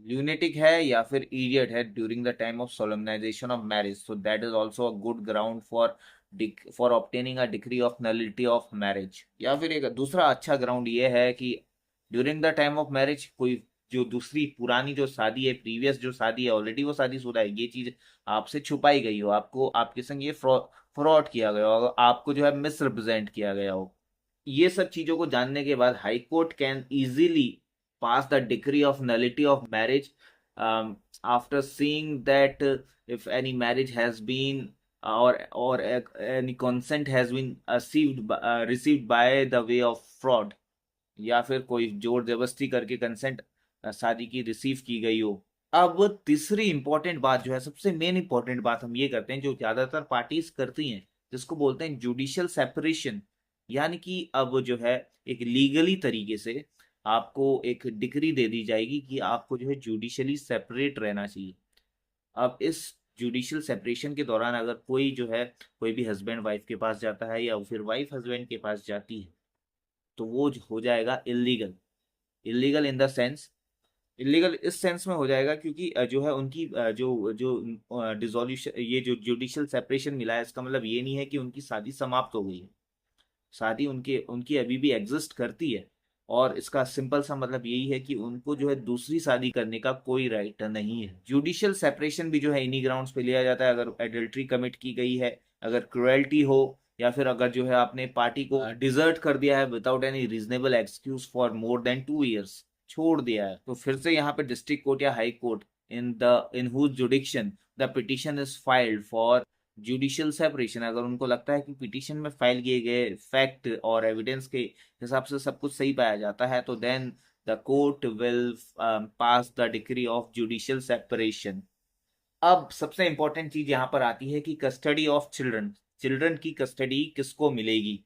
lunatic है या फिर idiot है during the time of solemnization of marriage, so that is also a good ground for obtaining a decree of nullity of marriage। या फिर एक दूसरा अच्छा ground ये है कि during the time of marriage कोई जो दूसरी पुरानी जो शादी है, प्रीवियस जो शादी है, ऑलरेडी वो शादीशुदा है, ये चीज आपसे छुपाई गई हो, आपको आपके संग ये फ्रॉड किया गया हो, आपको जो है मिसरिप्रेजेंट किया गया हो, ये सब चीजों को जानने के बाद high court can easily pass the decree of nullity of marriage after seeing that if any marriage has been or any consent has been received by the way of fraud, या फिर कोई जोर जबरदस्ती करके कंसेंट शादी की receive की गई हो। अब तीसरी इंपॉर्टेंट बात जो है, सबसे मेन इंपॉर्टेंट बात हम ये करते हैं जो ज्यादातर पार्टीज करती हैं, जिसको बोलते हैं जुडिशियल सेपरेशन। यानी कि अब जो है एक लीगली तरीके से आपको एक डिक्री दे दी जाएगी कि आपको जो है जुडिशियली सेपरेट रहना चाहिए। अब इस जुडिशियल सेपरेशन के दौरान अगर कोई जो है, कोई भी हस्बैंड वाइफ के पास जाता है या फिर वाइफ हस्बैंड के पास जाती है, तो वो हो जाएगा illegal. Illegal in the sense, illegal इस सेंस में हो जाएगा क्योंकि जो है उनकी जो जो डिसोल्यूशन, ये जो जुडिशियल सेपरेशन मिला है, इसका मतलब ये नहीं है कि उनकी शादी समाप्त हो गई है। शादी उनके उनकी अभी भी एग्जिस्ट करती है, और इसका सिंपल सा मतलब यही है कि उनको जो है दूसरी शादी करने का कोई राइट नहीं है। जुडिशियल सेपरेशन भी जो है इन्हीं ग्राउंड्स पे लिया जाता है, अगर एडल्ट्री कमिट की गई है, अगर क्रुएल्टी हो, या फिर अगर जो है आपने पार्टी को डिजर्ट कर दिया है without any reasonable excuse for more than 2 years, छोड़ दिया है, तो फिर से यहाँ पे डिस्ट्रिक्ट कोर्ट या high court in whose jurisdiction the petition is filed for judicial separation, अगर उनको लगता है कि पिटीशन में फाइल किए गए फैक्ट और एविडेंस के हिसाब से सब कुछ सही पाया जाता है, तो then the court will pass the decree of judicial separation. अब सबसे इंपॉर्टेंट चीज यहाँ पर आती है कि कस्टडी ऑफ चिल्ड्रन, चिल्ड्रन की कस्टडी किसको मिलेगी।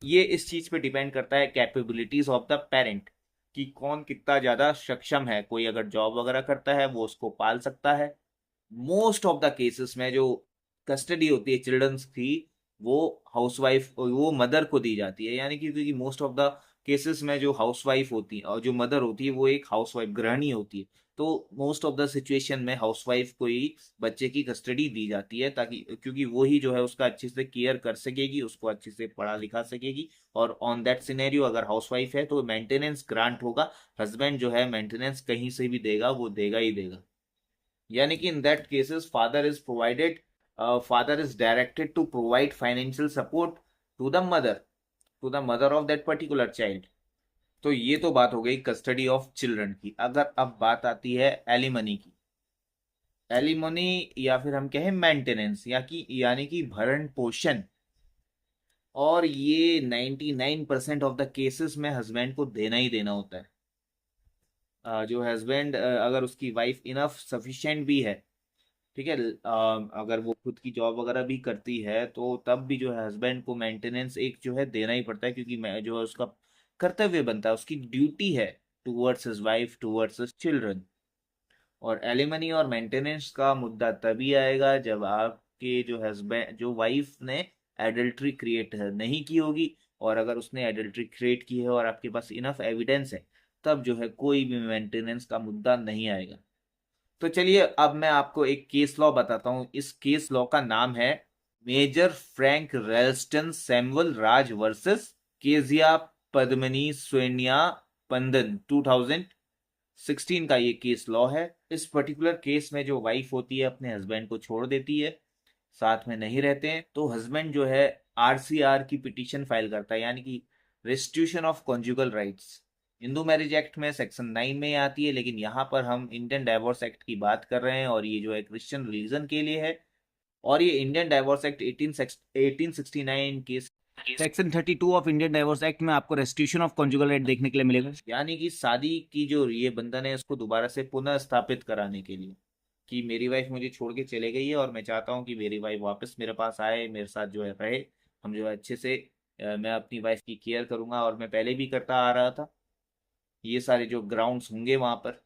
ये इस चीज पे डिपेंड करता है कैपेबिलिटीज ऑफ द पेरेंट, कि कौन कितना ज्यादा सक्षम है। कोई अगर जॉब वगैरह करता है वो उसको पाल सकता है। मोस्ट ऑफ द केसेस में जो कस्टडी होती है चिल्ड्रंस की, वो हाउसवाइफ, वो मदर को दी जाती है। यानी कि क्योंकि मोस्ट ऑफ द केसेस में जो हाउसवाइफ होती है और जो मदर होती है वो एक हाउसवाइफ गृहिणी होती है, तो मोस्ट ऑफ द सिचुएशन में हाउसवाइफ को ही बच्चे की कस्टडी दी जाती है, ताकि क्योंकि वो ही जो है उसका अच्छे से केयर कर सकेगी, उसको अच्छे से पढ़ा लिखा सकेगी। और ऑन दैट सिनेरियो अगर हाउसवाइफ है तो मेंटेनेंस ग्रांट होगा, हस्बैंड जो है मेंटेनेंस कहीं से भी देगा, वो देगा ही देगा। यानी कि in that cases father is directed to provide financial support to the mother, of that particular child. तो ये तो बात हो गई कस्टडी ऑफ चिल्ड्रन की। अगर अब बात आती है एलिमनी की, एलिमनी या फिर हम कहें मेंटेनेंस यानी कि भरण पोषण, और ये 99% ऑफ द केसेस में हस्बैंड को देना ही देना होता है। जो हस्बैंड अगर उसकी वाइफ इनफ सफिशिएंट भी है, ठीक है, अगर वो खुद की जॉब वगैरह भी करती है, तो तब भी जो है हस्बैंड को मेंटेनेंस एक जो है देना ही पड़ता है, क्योंकि मैं जो है उसका कर्तव्य बनता है, उसकी ड्यूटी है towards his wife, towards his children. और एलिमनी और मेंटेनेंस का मुद्दा तभी आएगा जब आपके जो हस्बैंड, जो वाइफ ने एडल्ट्री क्रिएट नहीं की होगी, और अगर उसने एडल्ट्री क्रिएट की है और आपके पास इनफ एविडेंस है, तब जो है कोई भी मेंटेनेंस का मुद्दा नहीं आएगा। तो चलिए अब मैं आपको एक केस लॉ बताता हूँ। इस केस लॉ का नाम है मेजर फ्रैंक रेल्स्टन सैमुअल राज वर्सेस केजिया पद्मनी स्वेनिया पंदन 2016 का ये केस लॉ है। इस पर्टिकुलर केस में जो वाइफ होती है अपने हस्बैंड को छोड़ देती है, साथ में नहीं रहते हैं, तो हस्बैंड जो है आरसीआर की पिटीशन फाइल करता है, यानी कि restitution of conjugal rights. Hindu marriage act में सेक्शन 9 में आती है, लेकिन यहाँ पर हम इंडियन डाइवोर्स एक्ट की बात कर रहे हैं, और ये जो है क्रिश्चियन रिलीजन के लिए है। और ये इंडियन डाइवोर्स एक्ट 1869 के section 32 of Indian divorce act में आपको रेस्टिट्यूशन ऑफ कॉन्जुगल राइट देखने के लिए मिलेगा, यानी कि शादी की जो ये बंधन है उसको दोबारा से पुनः स्थापित कराने के लिए, कि मेरी वाइफ मुझे छोड़ के चले गई है और मैं चाहता हूँ कि मेरी वाइफ वापस मेरे पास आए, मेरे साथ जो है रहे, हम जो है अच्छे से मैं अपनी वाइफ की केयर करूंगा, और मैं पहले भी करता आ रहा था। ये सारे जो ग्राउंड्स होंगे वहां पर।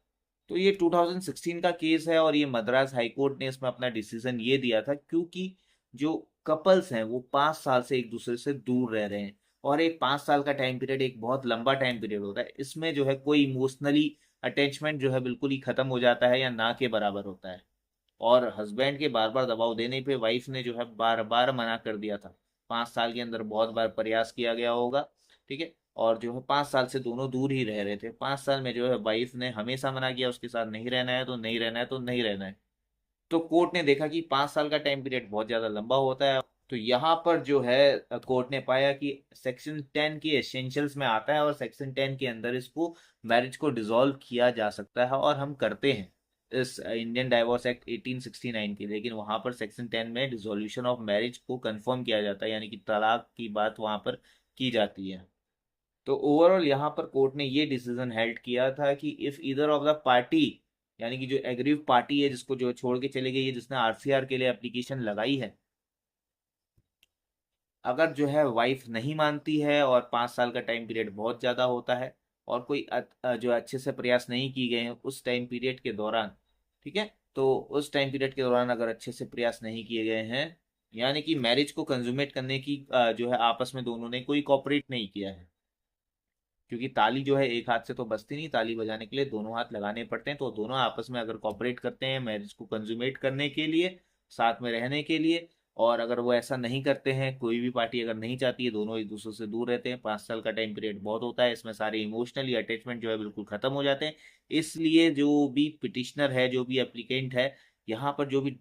तो ये 2016 का केस है, और ये मद्रास हाई कोर्ट ने इसमें अपना डिसीजन ये दिया था, क्योंकि जो कपल्स हैं वो 5 साल से एक दूसरे से दूर रह रहे हैं, और एक 5 साल का टाइम पीरियड एक बहुत लंबा टाइम पीरियड होता है। इसमें जो है कोई इमोशनली अटैचमेंट जो है बिल्कुल ही खत्म हो जाता है या ना के बराबर होता है। और हस्बैंड के बार बार दबाव देने पे वाइफ ने जो है बार बार मना कर दिया था। 5 साल के अंदर बहुत बार प्रयास किया गया होगा, ठीक है, और जो है 5 साल से दोनों दूर ही रह रहे थे। 5 साल में जो है वाइफ ने हमेशा मना किया उसके साथ नहीं रहना है तो नहीं रहना है तो नहीं रहना है। तो कोर्ट ने देखा कि 5 साल का टाइम पीरियड बहुत ज्यादा लंबा होता है। तो यहाँ पर जो है कोर्ट ने पाया कि सेक्शन 10 की एसेंशियल्स में आता है, और सेक्शन 10 के अंदर इसको मैरिज को डिसॉल्व किया जा सकता है, और हम करते हैं इस इंडियन डाइवोर्स एक्ट 1869 की। लेकिन वहां पर सेक्शन 10 में डिसोल्यूशन ऑफ मैरिज को कंफर्म किया जाता है, यानी कि तलाक की बात वहां पर की जाती है। तो ओवरऑल यहाँ पर कोर्ट ने ये डिसीजन हेल्ड किया था कि if either of the party, यानी कि जो एग्रीव पार्टी है जिसको जो छोड़ के चले गई है, जिसने आरसीआर के लिए एप्लीकेशन लगाई है, अगर जो है वाइफ नहीं मानती है और 5 साल का टाइम पीरियड बहुत ज़्यादा होता है, और कोई जो अच्छे से प्रयास नहीं की गए हैं उस टाइम पीरियड के दौरान, ठीक है, तो उस टाइम पीरियड के दौरान अगर अच्छे से प्रयास नहीं किए गए हैं, यानी कि मैरिज को कंज्यूमेट करने की जो है आपस में दोनों ने कोई कॉपरेट नहीं किया है, क्योंकि ताली जो है एक हाथ से तो बजती नहीं, ताली बजाने के लिए दोनों हाथ लगाने पड़ते हैं। तो दोनों आपस में अगर कॉपरेट करते हैं मैरिज को कंज्यूमेट करने के लिए, साथ में रहने के लिए, और अगर वो ऐसा नहीं करते हैं, कोई भी पार्टी अगर नहीं चाहती है, दोनों एक दूसरे से दूर रहते हैं, 5 साल का टाइम पीरियड बहुत होता है, इसमें सारे इमोशनली अटैचमेंट जो है बिल्कुल खत्म हो जाते हैं। इसलिए जो भी पिटिशनर है, जो भी एप्लीकेंट है, यहाँ पर जो भी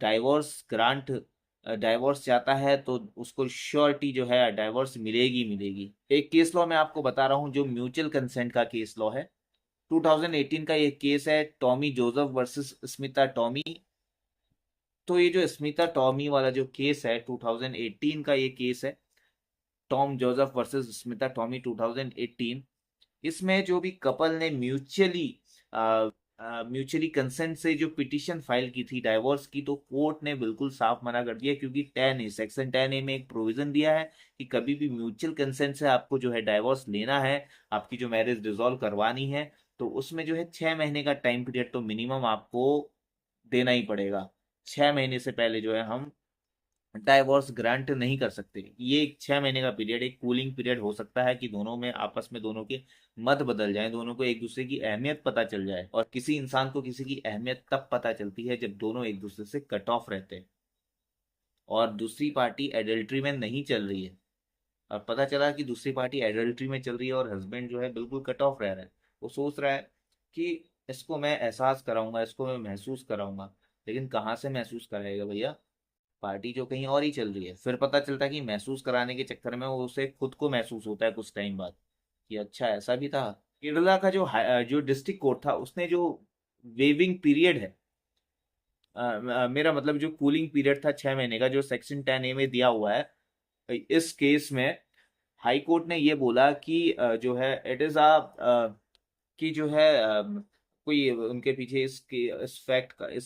डाइवोर्स चाहता है, तो उसको श्योरिटी जो है डाइवोर्स मिलेगी मिलेगी। एक केस लॉ मैं आपको बता रहा हूँ जो म्यूचुअल कंसेंट का केस लॉ है। 2018 का ये केस है, Tommy Joseph versus Smita Tommy. तो ये जो स्मिता टॉमी वाला जो केस है 2018 का ये केस है, Tom Joseph versus Smita Tommy 2018। इसमें जो भी कपल ने म्यूचुअली कंसेंट से जो पिटीशन फाइल की थी डाइवोर्स की, तो कोर्ट ने बिल्कुल साफ मना कर दिया, क्योंकि 10A सेक्शन 10A में एक प्रोविजन दिया है कि कभी भी म्यूचुअल कंसेंट से आपको जो है डाइवोर्स लेना है, आपकी जो मैरिज डिसॉल्व करवानी है, तो उसमें जो है 6 महीने का टाइम पीरियड तो मिनिमम आपको देना ही पड़ेगा। 6 महीने से पहले जो है हम डाइवोर्स ग्रांट नहीं कर सकते। ये एक 6 महीने का पीरियड, एक कूलिंग पीरियड हो सकता है कि दोनों में आपस में दोनों के मत बदल जाएं, दोनों को एक दूसरे की अहमियत पता चल जाए। और किसी इंसान को किसी की अहमियत तब पता चलती है जब दोनों एक दूसरे से कट ऑफ रहते हैं और दूसरी पार्टी एडल्ट्री में नहीं चल रही है। और पता चला कि दूसरी पार्टी एडल्ट्री में चल रही है और हस्बैंड जो है बिल्कुल कट ऑफ रह रहा है। वो सोच रहा है कि इसको मैं एहसास कराऊंगा, इसको मैं महसूस कराऊंगा। लेकिन कहाँ से महसूस कराएगा भैया, पार्टी जो कहीं और ही चल रही है। फिर पता चलता है कि महसूस कराने के चक्कर में वो उसे खुद को महसूस होता है कुछ टाइम बाद कि अच्छा ऐसा भी था। केरला का जो डिस्ट्रिक्ट कोर्ट था उसने जो वेविंग पीरियड है, मेरा मतलब जो कूलिंग पीरियड था 6 महीने का, जो सेक्शन 10A में दिया हुआ है, इस केस में हाई कोर्ट ने ये बोला कि जो है इट इज कि जो है कोई उनके पीछे इस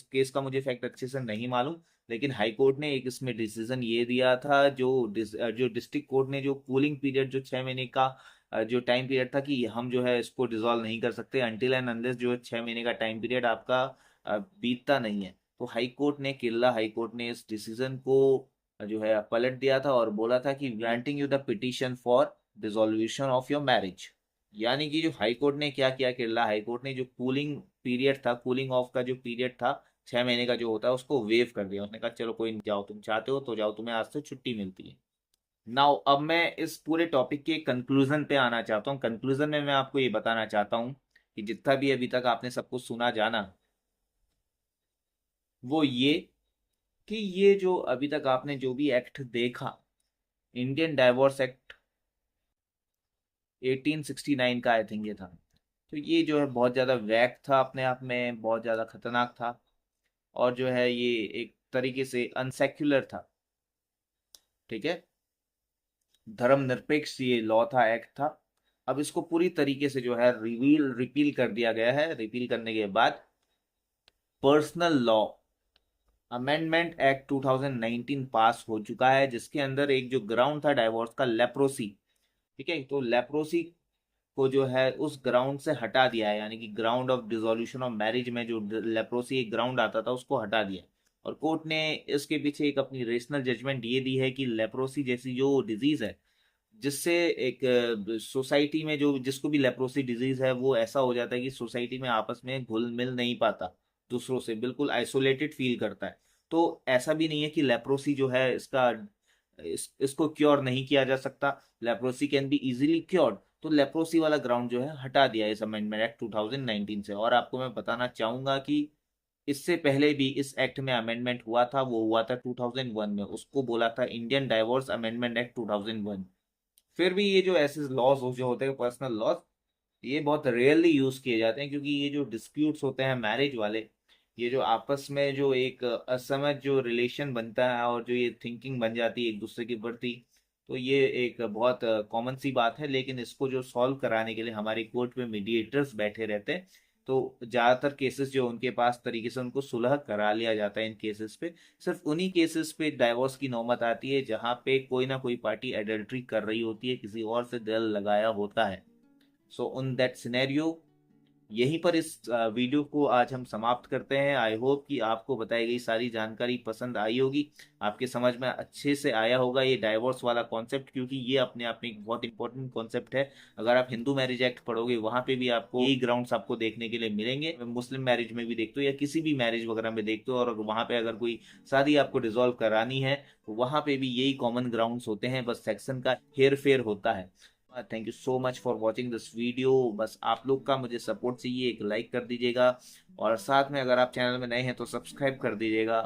केस का मुझे फैक्ट अच्छे से नहीं मालूम। लेकिन हाई कोर्ट ने एक इसमें डिसीजन ये दिया था, जो डिस्ट्रिक्ट कोर्ट ने जो कूलिंग पीरियड जो 6 महीने का जो टाइम पीरियड था कि हम जो है इसको डिसॉल्व नहीं कर सकते अनटिल एंड अनलेस जो 6 महीने का टाइम पीरियड आपका बीतता नहीं है। तो हाई कोर्ट ने, केरला हाई कोर्ट ने इस डिसीजन को जो है पलट दिया था और बोला था कि granting you the petition for dissolution of your marriage. यानी कि जो हाई कोर्ट ने क्या किया, केरला हाई कोर्ट ने जो कूलिंग पीरियड था, कूलिंग ऑफ का जो पीरियड था 6 महीने का जो होता है, उसको वेव कर दिया। उसने कहा चलो कोई नहीं, जाओ तुम चाहते हो तो जाओ, तुम्हें आज से छुट्टी मिलती है। नाउ अब मैं इस पूरे टॉपिक के कंक्लूजन पे आना चाहता हूँ। कंक्लूजन में मैं आपको ये बताना चाहता हूँ कि जितना भी अभी तक आपने सब कुछ सुना जाना, वो ये कि ये जो अभी तक आपने जो भी एक्ट देखा, इंडियन डाइवोर्स एक्ट 1869 का आई थिंक ये था, तो ये जो है बहुत ज़्यादा वैक था, अपने आप में बहुत ज़्यादा खतरनाक था। और जो है ये एक तरीके से अनसेक्युलर था। ठीक है, धर्मनिरपेक्ष ये लॉ था, एक्ट था। अब इसको पूरी तरीके से जो है रिपील कर दिया गया है। रिपील करने के बाद पर्सनल लॉ अमेंडमेंट एक्ट 2019 पास हो चुका है, जिसके अंदर एक जो ग्राउंड था डाइवोर्स का, लेप्रोसी। ठीक है, तो लेप्रोसी को जो है उस ग्राउंड से हटा दिया है, यानी कि ground of dissolution of marriage में जो लेप्रोसी एक ग्राउंड आता था उसको हटा दिया। और कोर्ट ने इसके पीछे एक अपनी रेशनल जजमेंट ये दी है कि लेप्रोसी जैसी जो डिजीज है, जिससे एक सोसाइटी में जो जिसको भी लेप्रोसी डिजीज है, वो ऐसा हो जाता है कि सोसाइटी में आपस में घुल मिल नहीं पाता, दूसरों से बिल्कुल आइसोलेटेड फील करता है। तो ऐसा भी नहीं है कि लेप्रोसी जो है इसको क्योर नहीं किया जा सकता। Leprosy can be easily cured. तो लेप्रोसी वाला ग्राउंड जो है हटा दिया इस अमेंडमेंट एक्ट 2019 से। और आपको मैं बताना चाहूंगा कि इससे पहले भी इस एक्ट में अमेंडमेंट हुआ था, वो हुआ था 2001 में। उसको बोला था इंडियन डाइवोर्स अमेंडमेंट एक्ट 2001। फिर भी ये जो ऐसे लॉज जो होते हैं पर्सनल लॉज, ये बहुत रेयरली यूज किए जाते हैं, क्योंकि ये जो डिस्प्यूट्स होते हैं मैरिज वाले, ये जो आपस में जो एक असमझ जो रिलेशन बनता है और जो ये थिंकिंग बन जाती है एक दूसरे के प्रति, तो ये एक बहुत कॉमन सी बात है। लेकिन इसको जो सॉल्व कराने के लिए हमारी कोर्ट में मीडिएटर्स बैठे रहते हैं। तो ज़्यादातर केसेस जो उनके पास तरीके से उनको सुलह करा लिया जाता है इन केसेस पे। सिर्फ उन्हीं केसेस पे डाइवोर्स की नौबत आती है जहाँ पे कोई ना कोई पार्टी एडल्ट्री कर रही होती है, किसी और से दिल लगाया होता है। सो उन दैट सिनेरियो, यहीं पर इस वीडियो को आज हम समाप्त करते हैं। आई होप कि आपको बताई गई सारी जानकारी पसंद आई होगी, आपके समझ में अच्छे से आया होगा ये डाइवोर्स वाला कॉन्सेप्ट, क्योंकि ये अपने आप में एक बहुत इंपॉर्टेंट कॉन्सेप्ट है। अगर आप हिंदू मैरिज एक्ट पढ़ोगे वहां पे भी आपको यही ग्राउंड्स आपको देखने के लिए मिलेंगे। मुस्लिम मैरिज में भी देखते हो या किसी भी मैरिज वगैरह में देखते हो, और वहां पे अगर कोई शादी आपको डिसॉल्व करानी है तो वहां पे भी यही कॉमन ग्राउंड्स होते हैं, बस सेक्शन का हेर फेर होता है। Thank you so much for watching this video. बस आप लोग का मुझे सपोर्ट चाहिए, एक लाइक कर दीजिएगा और साथ में अगर आप चैनल में नए हैं तो सब्सक्राइब कर दीजिएगा।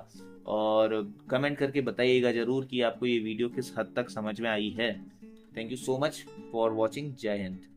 और कमेंट करके बताइएगा ज़रूर कि आपको ये वीडियो किस हद तक समझ में आई है। Thank you so much for watching. जय हिंद।